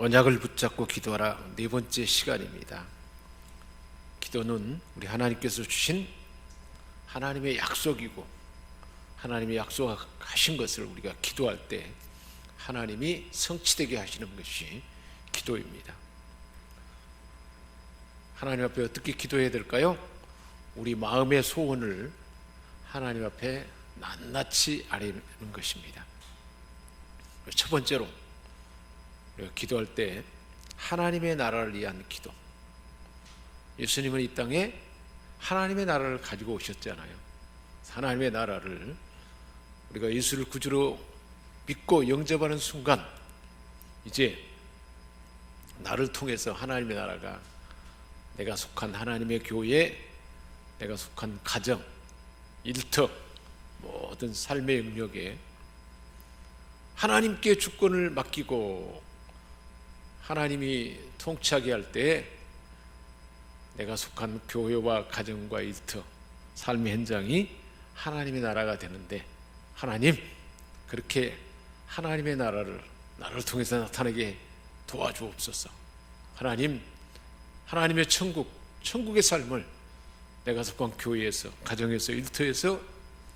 언약을 붙잡고 기도하라 네 번째 시간입니다. 기도는 우리 하나님께서 주신 하나님의 약속이고 하나님이 약속하신 것을 우리가 기도할 때 하나님이 성취되게 하시는 것이 기도입니다. 하나님 앞에 어떻게 기도해야 될까요? 우리 마음의 소원을 하나님 앞에 낱낱이 아뢰는 것입니다. 첫 번째로 우리가 기도할 때 하나님의 나라를 위한 기도. 예수님은 이 땅에 하나님의 나라를 가지고 오셨잖아요. 하나님의 나라를 우리가 예수를 구주로 믿고 영접하는 순간 이제 나를 통해서 하나님의 나라가 내가 속한 하나님의 교회, 내가 속한 가정, 일터, 모든 삶의 영역에 하나님께 주권을 맡기고 하나님이 통치하게 할 때 내가 속한 교회와 가정과 일터, 삶의 현장이 하나님의 나라가 되는데, 하나님 그렇게 하나님의 나라를 나를 통해서 나타나게 도와주옵소서. 하나님, 하나님의 천국의 삶을 내가 속한 교회에서, 가정에서, 일터에서,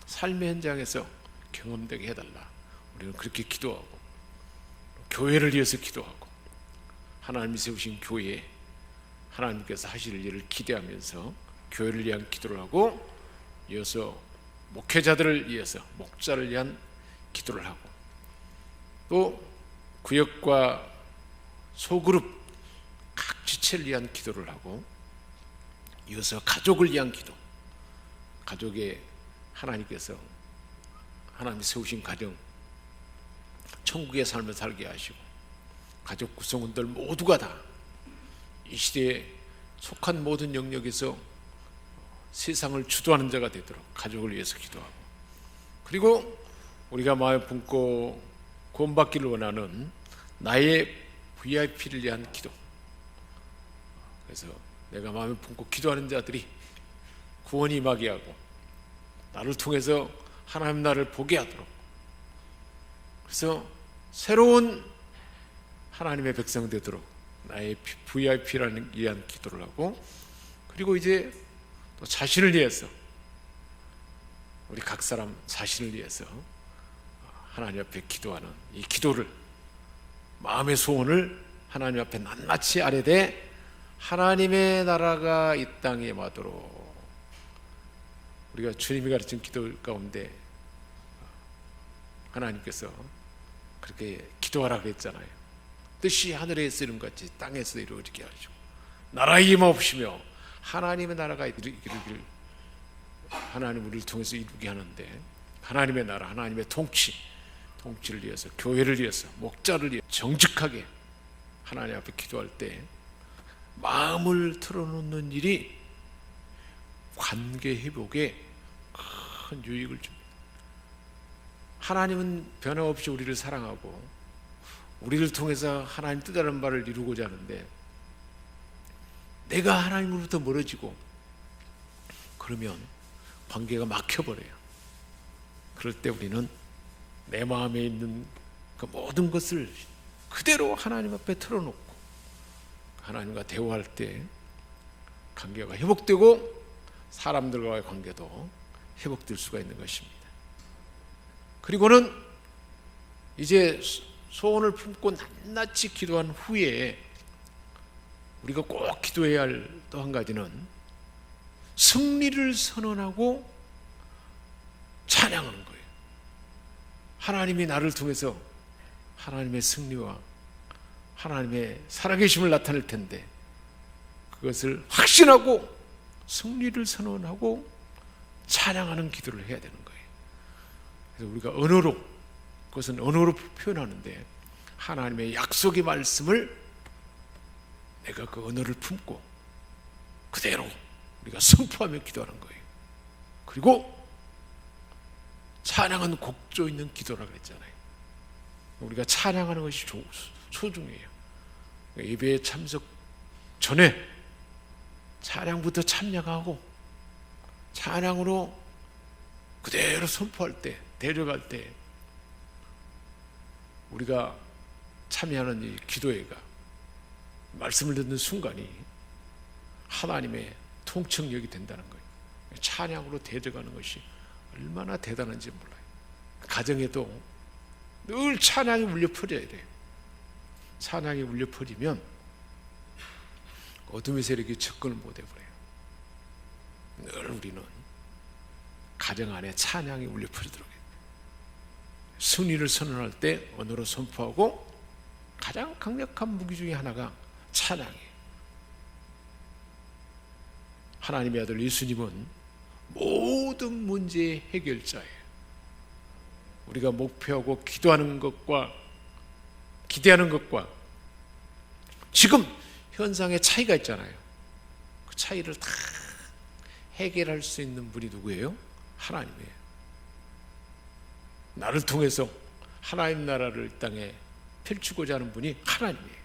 삶의 현장에서 경험되게 해달라. 우리는 그렇게 기도하고 교회를 위해서 기도하고 하나님이 세우신 교회에 하나님께서 하실 일을 기대하면서 교회를 위한 기도를 하고, 이어서 목회자들을 위해서, 목자를 위한 기도를 하고, 또 구역과 소그룹 각 지체를 위한 기도를 하고, 이어서 가족을 위한 기도, 가족에 하나님께서 하나님이 세우신 가정, 천국의 삶을 살게 하시고 가족 구성원들 모두가 다 이 시대에 속한 모든 영역에서 세상을 주도하는 자가 되도록 가족을 위해서 기도하고, 그리고 우리가 마음에 품고 구원받기를 원하는 나의 VIP를 위한 기도. 그래서 내가 마음에 품고 기도하는 자들이 구원이 임하게 하고 나를 통해서 하나님 나라를 보게 하도록, 그래서 새로운 하나님의 백성 되도록 나의 VIP라는 위한 기도를 하고, 그리고 이제 또 자신을 위해서, 우리 각 사람 자신을 위해서 하나님 앞에 기도하는 이 기도를, 마음의 소원을 하나님 앞에 낱낱이 아뢰되 하나님의 나라가 이 땅에 임하도록, 우리가 주님이 가르친 기도 가운데 하나님께서 그렇게 기도하라 그랬잖아요. 뜻이 하늘에서 이룬 같이 땅에서 이루어지게 하시고 나라에 임하옵시며 하나님의 나라가 이루기를, 하나님 우리를 통해서 이루게 하는데, 하나님의 나라, 하나님의 통치를 위해서, 교회를 위해서, 목자를 위해서 정직하게 하나님 앞에 기도할 때 마음을 털어놓는 일이 관계 회복에 큰 유익을 줍니다. 하나님은 변함없이 우리를 사랑하고 우리를 통해서 하나님 뜻하는 바를 이루고자 하는데, 내가 하나님으로부터 멀어지고 그러면 관계가 막혀버려요. 그럴 때 우리는 내 마음에 있는 그 모든 것을 그대로 하나님 앞에 털어놓고 하나님과 대화할 때 관계가 회복되고 사람들과의 관계도 회복될 수가 있는 것입니다. 그리고는 이제 소원을 품고 낱낱이 기도한 후에 우리가 꼭 기도해야 할 또 한 가지는 승리를 선언하고 찬양하는 거예요. 하나님이 나를 통해서 하나님의 승리와 하나님의 살아계심을 나타낼 텐데, 그것을 확신하고 승리를 선언하고 찬양하는 기도를 해야 되는 거예요. 그래서 우리가 언어로, 그것은 언어로 표현하는데, 하나님의 약속의 말씀을 내가 그 언어를 품고 그대로 우리가 선포하며 기도하는 거예요. 그리고 찬양은 곡조 있는 기도라고 그랬잖아요. 우리가 찬양하는 것이 소중해요. 예배에 참석 전에 찬양부터 참여하고 찬양으로 그대로 선포할 때, 데려갈 때 우리가 참여하는 이 기도회가 말씀을 듣는 순간이 하나님의 통칭력이 된다는 거예요. 찬양으로 대적하는 것이 얼마나 대단한지 몰라요. 가정에도 늘 찬양이 울려 퍼져야 돼요. 찬양이 울려 퍼지면 어둠의 세력이 접근을 못 해버려요. 늘 우리는 가정 안에 찬양이 울려 퍼지도록 해요. 승리를 선언할 때 언어로 선포하고, 가장 강력한 무기 중에 하나가 찬양이에요. 하나님의 아들 예수님은 모든 문제의 해결자예요. 우리가 목표하고 기도하는 것과 기대하는 것과 지금 현상의 차이가 있잖아요. 그 차이를 다 해결할 수 있는 분이 누구예요? 하나님이에요. 나를 통해서 하나님 나라를 이 땅에 펼치고자 하는 분이 하나님이에요.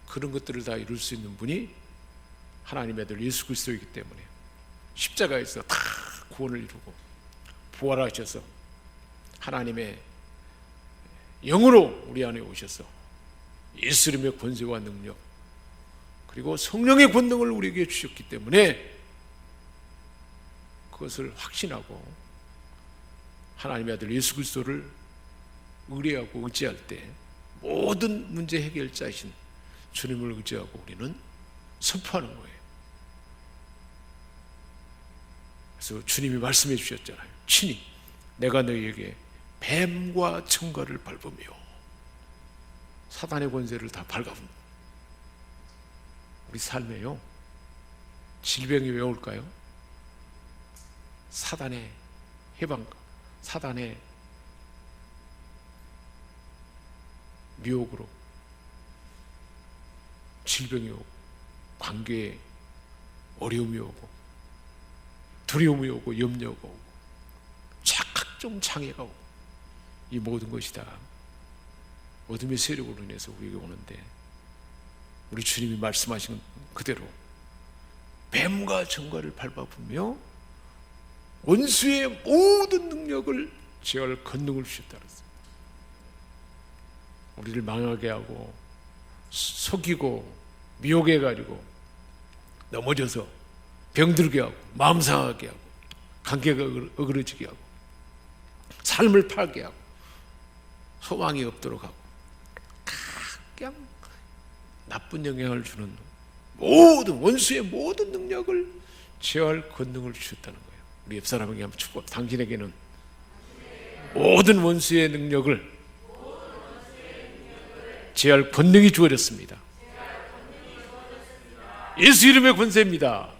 그런 것들을 다 이룰 수 있는 분이 하나님의 아들 예수 그리스도이기 때문에 십자가에서 다 구원을 이루고 부활하셔서 하나님의 영으로 우리 안에 오셔서 예수 이름의 권세와 능력, 그리고 성령의 권능을 우리에게 주셨기 때문에 그것을 확신하고 하나님의 아들 예수 그리스도를 의뢰하고 의지할 때 모든 문제 해결자이신 주님을 의지하고 우리는 선포하는 거예요. 그래서 주님이 말씀해 주셨잖아요. 친히 내가 너희에게 뱀과 청가를 밟으며 사단의 권세를 다 밟아본다. 우리 삶에요, 질병이 왜 올까요? 사단의 해방과 사단의 미혹으로 질병이 오고, 관계에 어려움이 오고, 두려움이 오고, 염려가 오고, 각종 장애가 오고, 이 모든 것이 다 어둠의 세력으로 인해서 우리에게 오는데, 우리 주님이 말씀하신 그대로 뱀과 정갈을 밟아보며 원수의 모든 능력을 제어할 권능을 주셨다 그랬어요. 우리를 망하게 하고 속이고 미혹해가지고 넘어져서 병들게 하고 마음 상하게 하고 관계가 어그러지게 하고 삶을 팔게 하고 소망이 없도록 하고 그냥 나쁜 영향을 주는 모든 원수의 모든 능력을 제어할 권능을 주셨다는 거예요. 우리 옆 사람에게 한번 축복. 당신에게는 모든 원수의 능력을 제어할 권능이 주어졌습니다. 예수 이름의 권세입니다.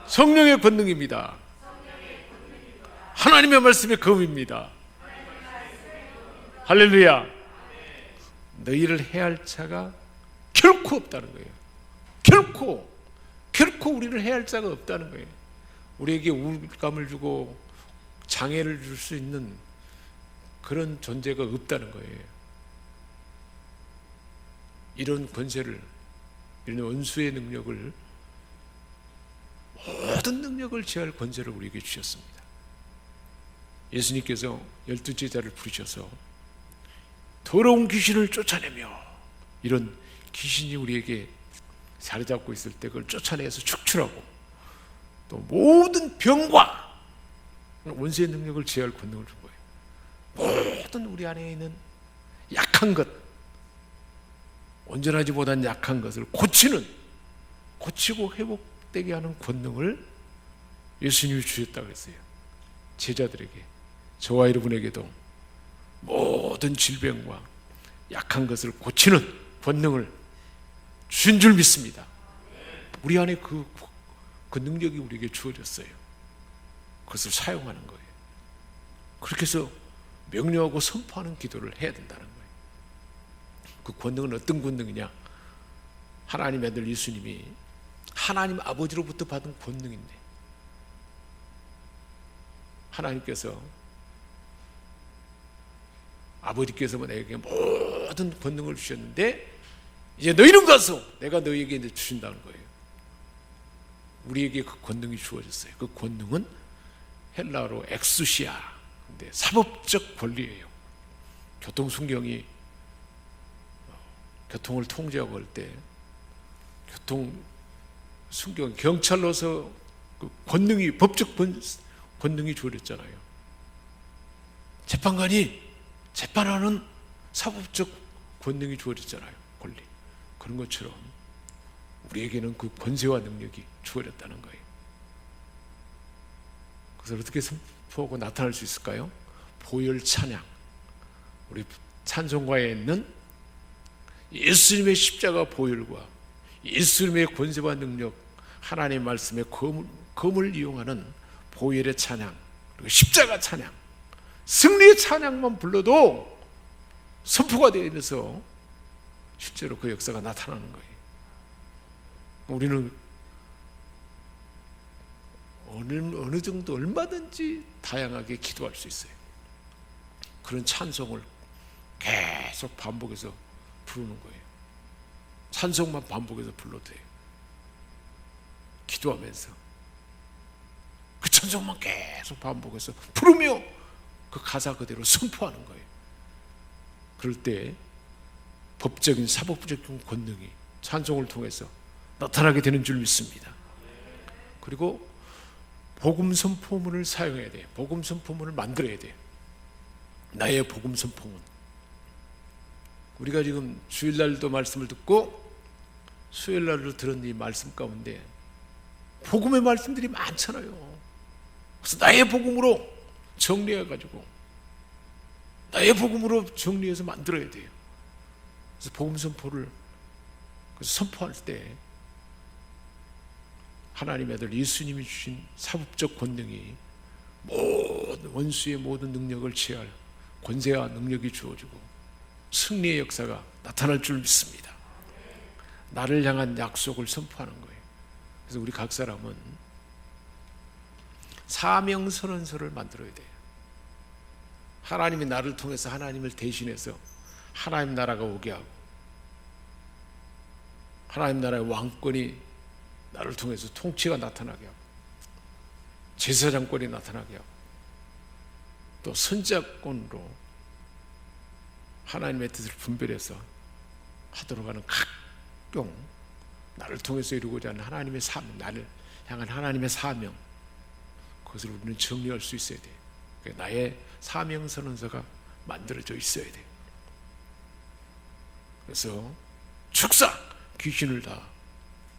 성령의 권능입니다. 하나님의 말씀의 검입니다. 할렐루야. 너희를 해할 자가 결코 없다는 거예요. 결코 우리를 해할 자가 없다는 거예요. 우리에게 우울감을 주고 장애를 줄 수 있는 그런 존재가 없다는 거예요. 이런 권세를, 이런 원수의 능력을, 모든 능력을 제할 권세를 우리에게 주셨습니다. 예수님께서 12제자를 부르셔서 더러운 귀신을 쫓아내며, 이런 귀신이 우리에게 자리 잡고 있을 때 그걸 쫓아내서 축출하고, 또 모든 병과 원수의 능력을 제할 권능을 준 거예요. 모든 우리 안에 있는 약한 것, 온전하지 못한 약한 것을 고치고 회복되게 하는 권능을 예수님이 주셨다고 했어요. 제자들에게, 저와 여러분에게도 모든 질병과 약한 것을 고치는 권능을 주신 줄 믿습니다. 우리 안에 그 능력이 우리에게 주어졌어요. 그것을 사용하는 거예요. 그렇게 해서 명령하고 선포하는 기도를 해야 된다는 거예요. 그 권능은 어떤 권능이냐? 하나님의 아들 예수님이 하나님 아버지로부터 받은 권능인데, 하나님께서, 아버지께서 내게 모든 권능을 주셨는데 이제 너희는 가서 내가 너희에게 이제 주신다는 거예요. 우리에게 그 권능이 주어졌어요. 그 권능은 헬라어로 엑수시아, 근데 사법적 권리예요. 교통순경이 교통을 통제하고 할 때 교통 순경 경찰로서 그 권능이 법적 권능이 주어졌잖아요. 재판관이 재판하는 사법적 권능이 주어졌잖아요. 권리. 그런 것처럼 우리에게는 그 권세와 능력이 주어졌다는 거예요. 그래서 어떻게 선포하고 나타날 수 있을까요? 보혈 찬양. 우리 찬송가에 있는 예수님의 십자가 보혈과 예수님의 권세와 능력, 하나님의 말씀의 검을 이용하는 보혈의 찬양, 그리고 십자가 찬양, 승리의 찬양만 불러도 선포가 되면서 실제로 그 역사가 나타나는 거예요. 우리는 어느 정도 얼마든지 다양하게 기도할 수 있어요. 그런 찬송을 계속 반복해서 부르는 거예요. 찬송만 반복해서 불러도 돼요. 기도하면서 그 찬송만 계속 반복해서 부르며 그 가사 그대로 선포하는 거예요. 그럴 때 법적인 사법적인 권능이 찬송을 통해서 나타나게 되는 줄 믿습니다. 그리고 복음 선포문을 사용해야 돼요. 복음 선포문을 만들어야 돼요. 나의 복음 선포문. 우리가 지금 주일날도 말씀을 듣고 수요일날도 들은 이 말씀 가운데 복음의 말씀들이 많잖아요. 그래서 나의 복음으로 정리해가지고 나의 복음으로 정리해서 만들어야 돼요. 그래서 복음 선포를 선포할 때 하나님의 아들 예수님이 주신 사법적 권능이 모든 원수의 모든 능력을 취할 권세와 능력이 주어지고 승리의 역사가 나타날 줄 믿습니다. 나를 향한 약속을 선포하는 거예요. 그래서 우리 각 사람은 사명선언서를 만들어야 돼요. 하나님이 나를 통해서 하나님을 대신해서 하나님 나라가 오게 하고 하나님 나라의 왕권이 나를 통해서 통치가 나타나게 하고 제사장권이 나타나게 하고 또 선지자권으로 하나님의 뜻을 분별해서 하도록 하는 각종 나를 통해서 이루고자 하는 하나님의 사명, 나를 향한 하나님의 사명, 그것을 우리는 정리할 수 있어야 돼요. 나의 사명선언서가 만들어져 있어야 돼요. 그래서 축사! 귀신을 다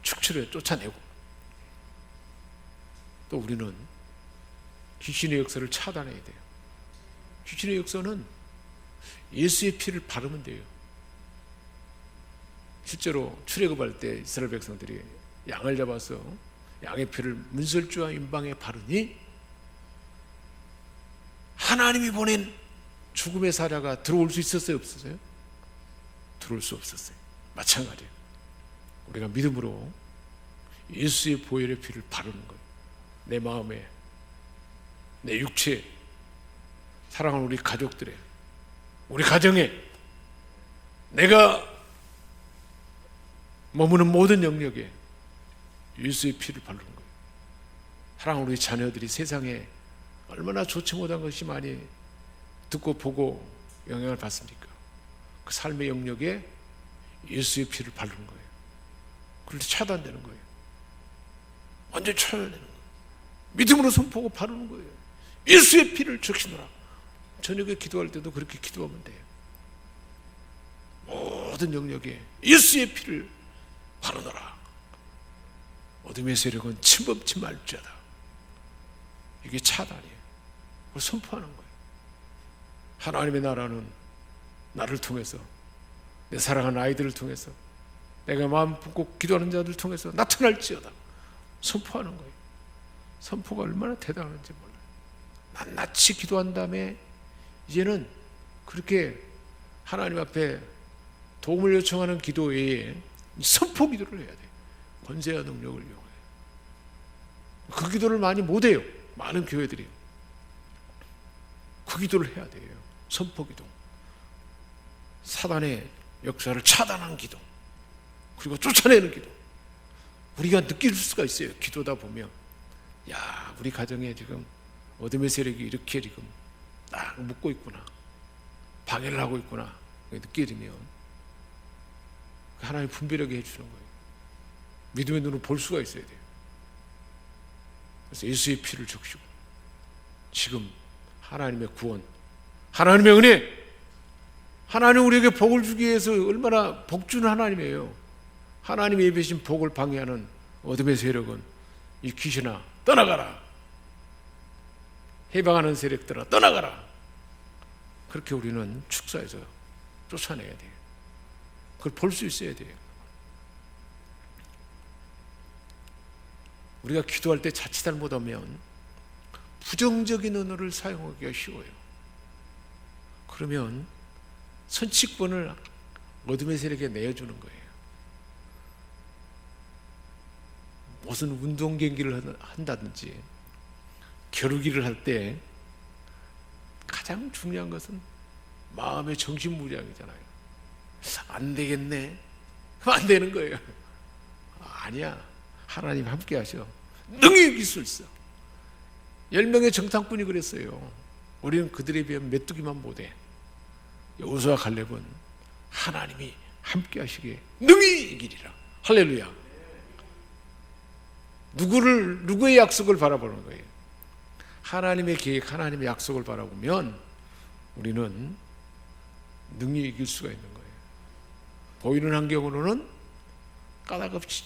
축출해 쫓아내고 또 우리는 귀신의 역사를 차단해야 돼요. 귀신의 역사는 예수의 피를 바르면 돼요. 실제로 출애굽할 때 이스라엘 백성들이 양을 잡아서 양의 피를 문설주와 임방에 바르니 하나님이 보낸 죽음의 사자가 들어올 수 있었어요? 없었어요? 들어올 수 없었어요. 마찬가지예요. 우리가 믿음으로 예수의 보혈의 피를 바르는 거예요. 내 마음에, 내 육체에, 사랑하는 우리 가족들의, 우리 가정에, 내가 머무는 모든 영역에 예수의 피를 바르는 거예요. 사랑하는 우리 자녀들이 세상에 얼마나 좋지 못한 것이 많이 듣고 보고 영향을 받습니까? 그 삶의 영역에 예수의 피를 바르는 거예요. 그럴 때 차단되는 거예요. 완전히 차단되는 거예요. 믿음으로 선포하고 바르는 거예요. 예수의 피를 적시노라. 저녁에 기도할 때도 그렇게 기도하면 돼요. 모든 영역에 예수의 피를 바르노라. 어둠의 세력은 침범치 말지어다. 이게 차단이에요. 그걸 선포하는 거예요. 하나님의 나라는 나를 통해서, 내 사랑하는 아이들을 통해서, 내가 마음 품고 기도하는 자들 통해서 나타날지어다. 선포하는 거예요. 선포가 얼마나 대단한지 몰라요. 낱낱이 기도한 다음에 이제는 그렇게 하나님 앞에 도움을 요청하는 기도 외에 선포 기도를 해야 돼요. 권세와 능력을 이용해. 그 기도를 많이 못해요. 많은 교회들이. 그 기도를 해야 돼요. 선포 기도. 사단의 역사를 차단하는 기도. 그리고 쫓아내는 기도. 우리가 느낄 수가 있어요. 기도다 보면, 야, 우리 가정에 지금 어둠의 세력이 이렇게 지금 딱 묶고 있구나, 방해를 하고 있구나 느껴지면 하나님 분별하게 해주는 거예요. 믿음의 눈으로 볼 수가 있어야 돼요. 그래서 예수의 피를 적시고 지금 하나님의 구원, 하나님의 은혜, 하나님 우리에게 복을 주기 위해서 얼마나 복주는 하나님이에요. 하나님의 예배신 복을 방해하는 어둠의 세력은 이 귀신아 떠나가라, 해방하는 세력들아 떠나가라, 그렇게 우리는 축사해서 쫓아내야 돼요. 그걸 볼 수 있어야 돼요. 우리가 기도할 때 자칫 잘못하면 부정적인 언어를 사용하기가 쉬워요. 그러면 선취권을 어둠의 세력에 내어주는 거예요. 무슨 운동 경기를 한다든지 겨루기를 할 때 가장 중요한 것은 마음의 정신무장이잖아요. 안 되겠네, 그럼 안 되는 거예요. 아니야, 하나님 함께 하셔. 능히 이길 수 있어. 10명의 정탐꾼이 그랬어요. 우리는 그들에 비해 메뚜기만 못해. 여호수아 갈렙은 하나님이 함께 하시기에 능히 이기리라. 할렐루야. 누구의 약속을 바라보는 거예요? 하나님의 계획, 하나님의 약속을 바라보면 우리는 능히 이길 수가 있는 거예요. 보이는 환경으로는 까닭없이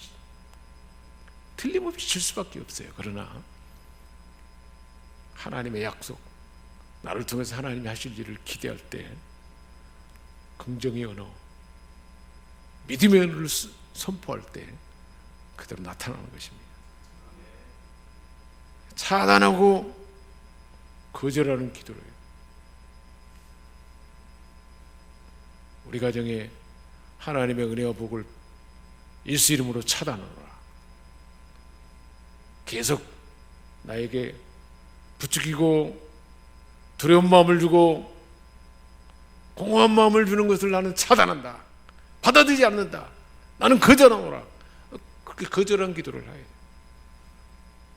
틀림없이 질 수밖에 없어요. 그러나 하나님의 약속, 나를 통해서 하나님이 하실 일을 기대할 때 긍정의 언어, 믿음의 언어를 선포할 때 그대로 나타나는 것입니다. 차단하고 거절하는 기도를 해요. 우리 가정에 하나님의 은혜와 복을 예수 이름으로 차단하노라. 계속 나에게 부추기고 두려운 마음을 주고 공허한 마음을 주는 것을 나는 차단한다. 받아들이지 않는다. 나는 거절하노라. 그렇게 거절한 기도를 해야 돼.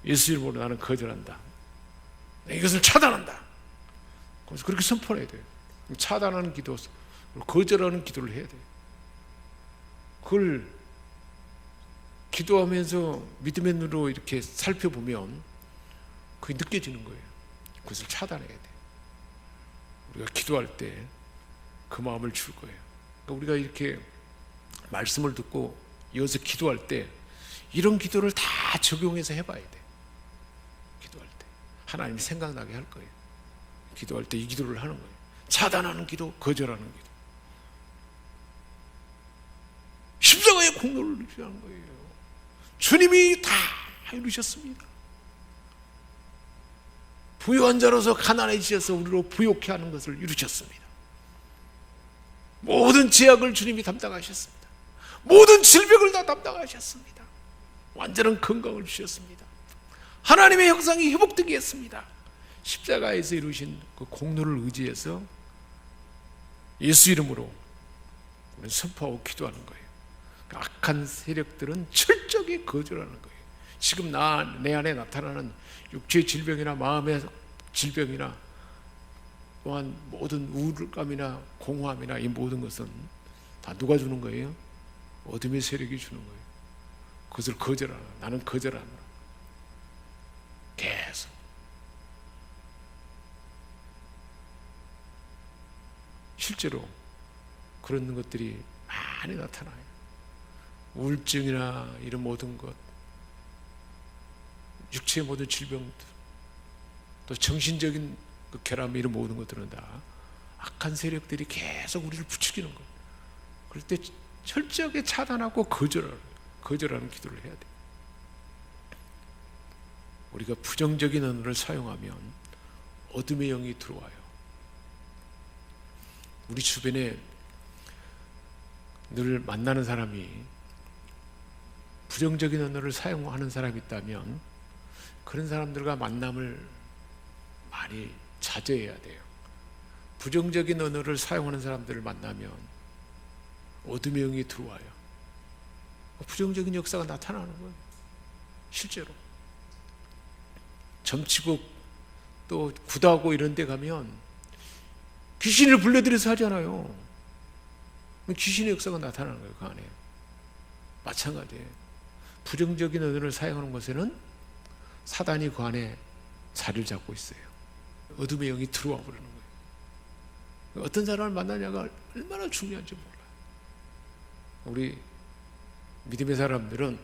예수 이름으로 나는 거절한다. 이것을 차단한다. 그래서 그렇게 선포해야 돼요. 차단하는 기도, 거절하는 기도를 해야 돼요. 그걸 기도하면서 믿음의 눈으로 이렇게 살펴보면 그게 느껴지는 거예요. 그것을 차단해야 돼요. 우리가 기도할 때 그 마음을 줄 거예요. 그러니까 우리가 이렇게 말씀을 듣고 이어서 기도할 때 이런 기도를 다 적용해서 해봐야 돼. 기도할 때 하나님이 생각나게 할 거예요. 기도할 때 이 기도를 하는 거예요. 차단하는 기도, 거절하는 기도. 십자가의 공로를 이루시는 거예요. 주님이 다 이루셨습니다. 부유한 자로서 가난해지셔서 우리로 부욕해 하는 것을 이루셨습니다. 모든 죄악을 주님이 담당하셨습니다. 모든 질병을 다 담당하셨습니다. 완전한 건강을 주셨습니다. 하나님의 형상이 회복되게 했습니다. 십자가에서 이루신 그 공로를 의지해서 예수 이름으로 우리는 선포하고 기도하는 거예요. 악한 세력들은 철저하게 거절하는 거예요. 지금 내 안에 나타나는 육체의 질병이나 마음의 질병이나 또한 모든 우울감이나 공허함이나 이 모든 것은 다 누가 주는 거예요? 어둠의 세력이 주는 거예요. 그것을 거절하라. 나는 거절하노라. 계속 실제로 그런 것들이 많이 나타나요. 우울증이나 이런 모든 것, 육체의 모든 질병들, 또 정신적인 그 결함, 이런 모든 것들은 다 악한 세력들이 계속 우리를 부추기는 거예요. 그럴 때 철저하게 차단하고 거절하는 기도를 해야 돼요. 우리가 부정적인 언어를 사용하면 어둠의 영이 들어와요. 우리 주변에 늘 만나는 사람이 부정적인 언어를 사용하는 사람이 있다면 그런 사람들과 만남을 많이 자제해야 돼요. 부정적인 언어를 사용하는 사람들을 만나면 어둠의 영이 들어와요. 부정적인 역사가 나타나는 거예요. 실제로 점치고 또 구다고 이런 데 가면 귀신을 불러들여서 하잖아요. 귀신의 역사가 나타나는 거예요. 그 안에 마찬가지예요. 부정적인 언어를 사용하는 것에는 사단이 그 안에 자리를 잡고 있어요. 어둠의 영이 들어와 버리는 거예요. 어떤 사람을 만나냐가 얼마나 중요한지 몰라요. 우리 믿음의 사람들은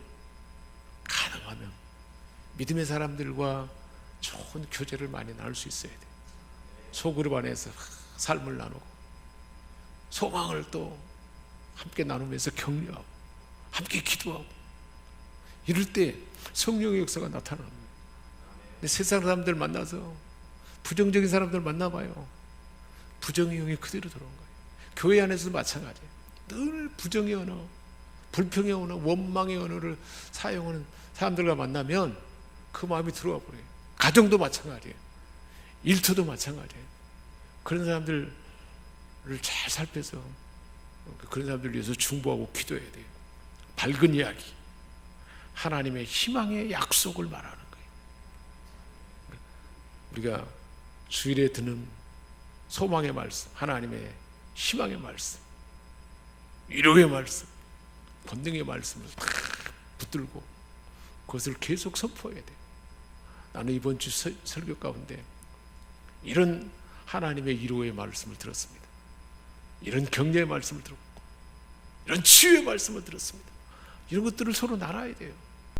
가능하면 믿음의 사람들과 좋은 교제를 많이 나눌 수 있어야 돼요. 소그룹 안에서 삶을 나누고 소망을 또 함께 나누면서 격려하고 함께 기도하고 이럴 때 성령의 역사가 나타나는 거예요. 근데 세상 사람들 만나서 부정적인 사람들 만나봐요. 부정의 영이 그대로 들어온 거예요. 교회 안에서도 마찬가지예요. 늘 부정의 언어, 불평의 언어, 원망의 언어를 사용하는 사람들과 만나면 그 마음이 들어와 버려요. 가정도 마찬가지예요. 일터도 마찬가지예요. 그런 사람들을 잘 살펴서 그런 사람들을 위해서 중보하고 기도해야 돼요. 밝은 이야기, 하나님의 희망의 약속을 말하는 거예요. 우리가 주일에 듣는 소망의 말씀, 하나님의 희망의 말씀, 위로의 말씀, 권능의 말씀을 다 붙들고 그것을 계속 선포해야 돼요. 나는 이번 주 설교 가운데 이런 하나님의 위로의 말씀을 들었습니다. 이런 격려의 말씀을 들었고 이런 치유의 말씀을 들었습니다. 이런 것들을 서로 나눠야 돼요.